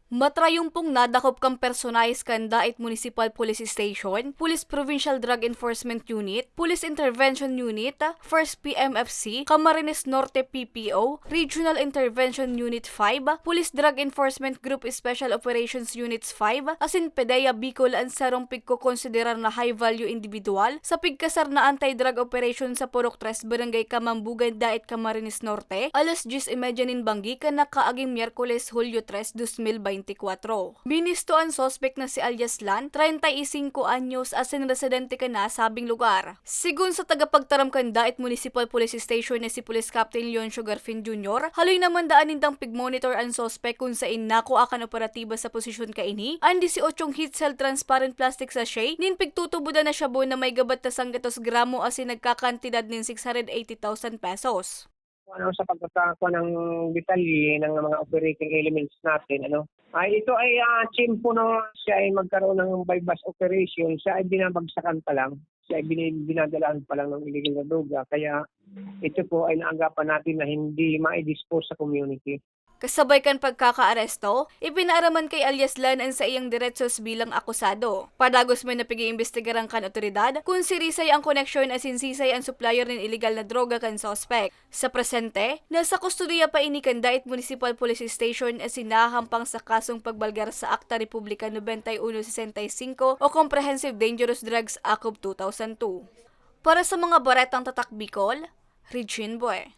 Matrayumpong nadakop kang personayes kan Daet Municipal Police Station, Police Provincial Drug Enforcement Unit, Police Intervention Unit, 1st PMFC, Camarines Norte PPO, Regional Intervention Unit 5, Police Drug Enforcement Group Special Operations Units 5, asin PDEA Bicol ang sarong pigko-konsiderar na high-value individual sa pigkasar na anti-drug operation sa Purok 3, Barangay Kamambugan, Daet, Camarines Norte, alas 10:30 nin Banggi kan nakaaging Miyerkules, Hulyo 3, 2024. Binisto ang sospek na si alias Lan, 35 anyos, asin residente ka na sabing lugar. Sigun sa tagapagtaram kan Daet Municipal Police Station na si Police Captain Leoncio Garfin Jr., haloy naman daan nindang pigmonitor ang sospek kung sa inako akan operatiba sa posisyon kaini, ang 18 heat cell transparent plastic sachet, nin pigtutubuda na shabu na may gabat na 100 gramo asin nagkakantidad nin 680,000 pesos. Sa pagkakakuha ng detalye ng mga operating elements natin, ito ay tsimpo na siya ay magkaroon ng bypass operation, siya ay binabagsakan pa lang, siya ay binadalaan pa lang ng illegal na droga, kaya ito po ay naanggapan natin na hindi ma-dispose sa community. Kasabay kan pagkakaaresto, ipinaaraman kay alias Lan ang sa iyang diretsos bilang akusado. Padagos may napigi-imbestigaran kan otoridad kung si Risay ang koneksyon asin sisay ang supplier ng illegal na droga kan sospek. Sa presente, nasa kustudiya pa ini kan Daet Municipal Police Station asin nahahampang sa kasong pagbalgar sa Akta Republika 9165 o Comprehensive Dangerous Drugs Act of 2002. Para sa mga baretang tatak Bicol, Regine Bue.